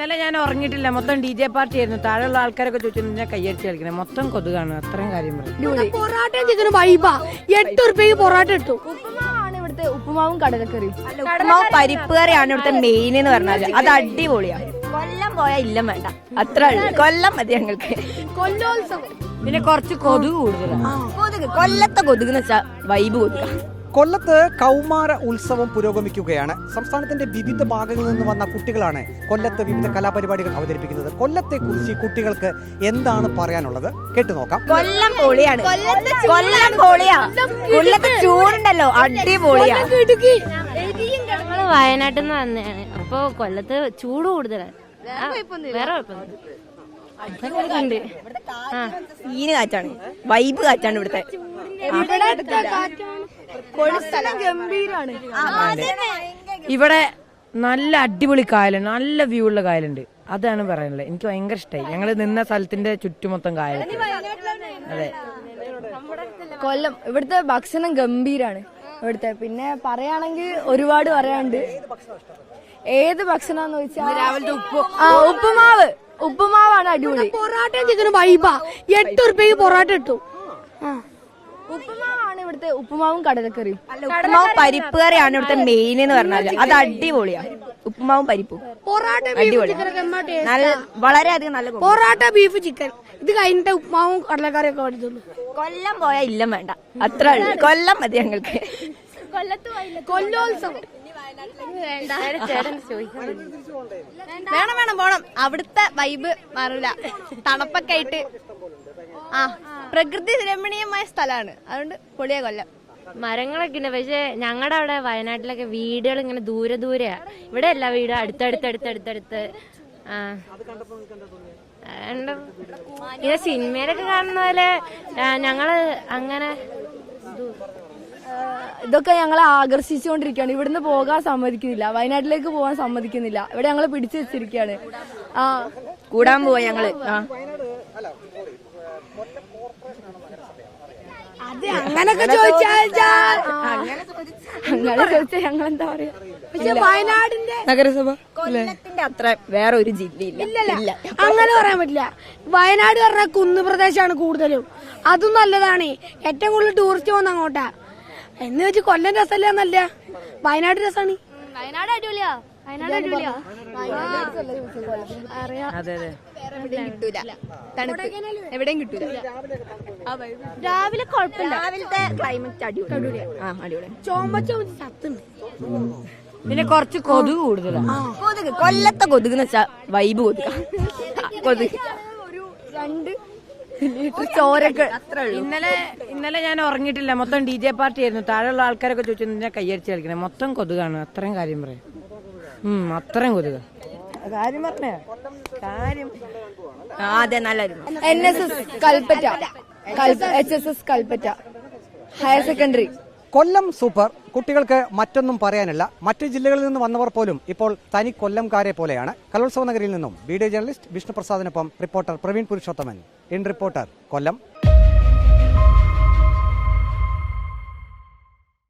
ഇന്നലെ ഞാൻ ഉറങ്ങിയിട്ടില്ല. മൊത്തം DJ പാർട്ടി ആയിരുന്നു. താഴെയുള്ള ആൾക്കാരൊക്കെ ചോദിച്ചു ഞാൻ കയ്യടിച്ച് കളിക്കണേ. മൊത്തം കൊതുകാണ്. അത്രയും കാര്യം പറയും. പൊറാട്ട ചിക്കനും വൈബാ. 8 ഉറുപ്പിക്ക് പൊറാട്ട ഇട്ടു. ഉപ്പുമാവാണ് ഇവിടുത്തെ ഉപ്പുമാവും കടലക്കറി. ഉപ്പുമാവും പരിപ്പ് കറിയാണ് ഇവിടുത്തെ മെയിൻ എന്ന് പറഞ്ഞാൽ. അത് അടിപൊളിയാണ്. കൊല്ലം പോയാൽ ഇല്ല വേണ്ട, അത്ര കൊല്ലം മതി ഞങ്ങൾക്ക്. കൊല്ലോത്സവം പിന്നെ കുറച്ച് കൊതുക് കൂടുതലാണ്. കൊതുക് കൊല്ലത്തെ കൊതുക് എന്ന് വെച്ചാൽ വൈബ് കൊതുക. കൊല്ലത്ത് കൗമാര ഉത്സവം പുരോഗമിക്കുകയാണ്. സംസ്ഥാനത്തിന്റെ വിവിധ ഭാഗങ്ങളിൽ നിന്ന് വന്ന കുട്ടികളാണ് കൊല്ലത്ത് വിവിധ കലാപരിപാടികൾ അവതരിപ്പിക്കുന്നത്. കൊല്ലത്തെ കുറിച്ച് കുട്ടികൾക്ക് എന്താണ് പറയാനുള്ളത് കേട്ടു നോക്കാം. കൊല്ലം പൊളിയാണ്, കൊല്ലം പൊളിയാ. കൊല്ലത്ത് ചൂടുണ്ടല്ലോ, അടിപൊളിയാണ്. ഞങ്ങള് വയനാട്ടിൽ നിന്ന് വന്നതാണ്. അപ്പൊ കൊല്ലത്ത് ചൂട് കൂടുതലാണ്. വേറെ സീന് കാറ്റാണ്, വൈബ് കാറ്റാണ് ഇവിടുത്തെ. ഗംഭീരാണ്. ഇവിടെ നല്ല അടിപൊളി കായലുണ്ട്, നല്ല വ്യൂ ഉള്ള കായലുണ്ട്. അതാണ് പറയാനുള്ളത്. എനിക്ക് ഭയങ്കര ഇഷ്ടമായി. ഞങ്ങള് നിന്ന സ്ഥലത്തിന്റെ ചുറ്റുമൊത്തം കായൽ. അതെ, കൊല്ലം ഇവിടുത്തെ ഭക്ഷണം ഗംഭീരാണ് ഇവിടുത്തെ. പിന്നെ പറയാണെങ്കിൽ ഒരുപാട് പറയാനുണ്ട്. ഏത് ഭക്ഷണം ചോദിച്ചാൽ രാവിലത്തെ ഉപ്പുമാവാണ് അടിപൊളി. പൊറാട്ട ചിക്കനും വൈബാ. 8 ഉറുപ്പിക്ക് പൊറാട്ട ഇട്ടു. ഉപ്പുമാവാണ് ഇവിടുത്തെ ഉപ്പുമാവും കടലക്കറിയും. ഉപ്പുമാവും പരിപ്പ് കറിയാണ് ഇവിടുത്തെ മെയിൻ എന്ന് പറഞ്ഞാൽ. അത് അടിപൊളിയാണ്. ഉപ്പുമാവും പരിപ്പും പൊറാട്ട അടിപൊളി, വളരെയധികം നല്ല. പൊറാട്ട ബീഫ് ചിക്കൻ ഇത് കഴിഞ്ഞിട്ട് ഉപ്പുമാവും കടലക്കറിയും ഒക്കെ പഠിച്ചുള്ളൂ. കൊല്ലം പോയാൽ ഇല്ല വേണ്ട, അത്ര കൊല്ലം മതി ഞങ്ങൾക്ക്. കൊല്ലോത്സവം വേണം വേണം പോണം. അവിടുത്തെ വൈബ് മാറൂല. തണുപ്പൊക്കെ ആയിട്ട് പ്രകൃതി രമണീയമായ സ്ഥലമാണ്. അതുകൊണ്ട് പൊളിയ കൊല്ലം. മരങ്ങളൊക്കെ ഉണ്ട്. പക്ഷെ ഞങ്ങളുടെ അവിടെ വയനാട്ടിലൊക്കെ വീടുകൾ ഇങ്ങനെ ദൂരെ ദൂരെയാ. ഇവിടെ എല്ലാ വീടും അടുത്തടുത്ത്. ഇത് സിനിമയിലൊക്കെ കാണുന്ന പോലെ ഞങ്ങള് അങ്ങനെ ഇതൊക്കെ ഞങ്ങളെ ആകർഷിച്ചുകൊണ്ടിരിക്കുകയാണ്. ഇവിടുന്ന് പോകാൻ സമ്മതിക്കുന്നില്ല, വയനാട്ടിലേക്ക് പോകാൻ സമ്മതിക്കുന്നില്ല. ഇവിടെ ഞങ്ങള് പിടിച്ചു വെച്ചിരിക്കുകയാണ്. കൂടാൻ പോവാ ഞങ്ങള്. അത് അങ്ങനൊക്കെ ചോദിച്ചാൽ ഞങ്ങൾ എന്താ പറയാ. പക്ഷെ വയനാടിന്റെ നഗരസഭ കൊല്ലത്തിന്റെ അത്ര വേറെ ഒരു ജില്ലയില്ല. അങ്ങനെ പറയാൻ പറ്റില്ല. വയനാട് പറഞ്ഞ കുന്ന് പ്രദേശമാണ് കൂടുതലും. അതും നല്ലതാണ്. ഏറ്റവും കൂടുതൽ ടൂറിസ്റ്റ് പോകുന്ന അങ്ങോട്ടാ. എന്ന് വെച്ച് കൊല്ലം രസമല്ല എന്നല്ല, വയനാട് രസമാണ്. വയനാട് അടിപൊളിയാ. അതെ അതെ. എവിടെയും കിട്ടൂല. രാവിലെ കുഴപ്പമില്ല. രാവിലത്തെ ക്ലൈമറ്റ് അടിപൊളി. ചത്തുണ്ട്. പിന്നെ കുറച്ച് കൊതുക് കൂടുതലാണ്. കൊതുക് കൊല്ലത്തെ കൊതുക് എന്ന് വെച്ചാൽ വൈബ് കൊതുക. കൊതുക് ഒരു 2 ചോരൊക്കെ. ഇന്നലെ ഞാൻ ഉറങ്ങിയിട്ടില്ല. മൊത്തം DJ പാർട്ടി ആയിരുന്നു. താഴെയുള്ള ആൾക്കാരൊക്കെ ചോദിച്ചു ഞാൻ കയ്യടിച്ച് കളിക്കണേ. മൊത്തം കൊതുകാണ്. അത്രയും കാര്യം പറയാം. അത്രയും കൊതുക കാര്യം പറഞ്ഞ കാര്യം. അതെ, നല്ലൊരു NSS Kalpetta, HSS Kalpetta higher secondary. Kollam super. കുട്ടികൾക്ക് മറ്റൊന്നും പറയാനില്ല. മറ്റ് ജില്ലകളിൽ നിന്ന് വന്നവർ പോലും ഇപ്പോൾ തനി കൊല്ലംകാരെ പോലെയാണ്. കലോത്സവ നഗരിയിൽ നിന്നും വീഡിയോ ജേർണലിസ്റ്റ് വിഷ്ണുപ്രസാദിനൊപ്പം reporter Praveen Purushothaman. In reporter Kollam.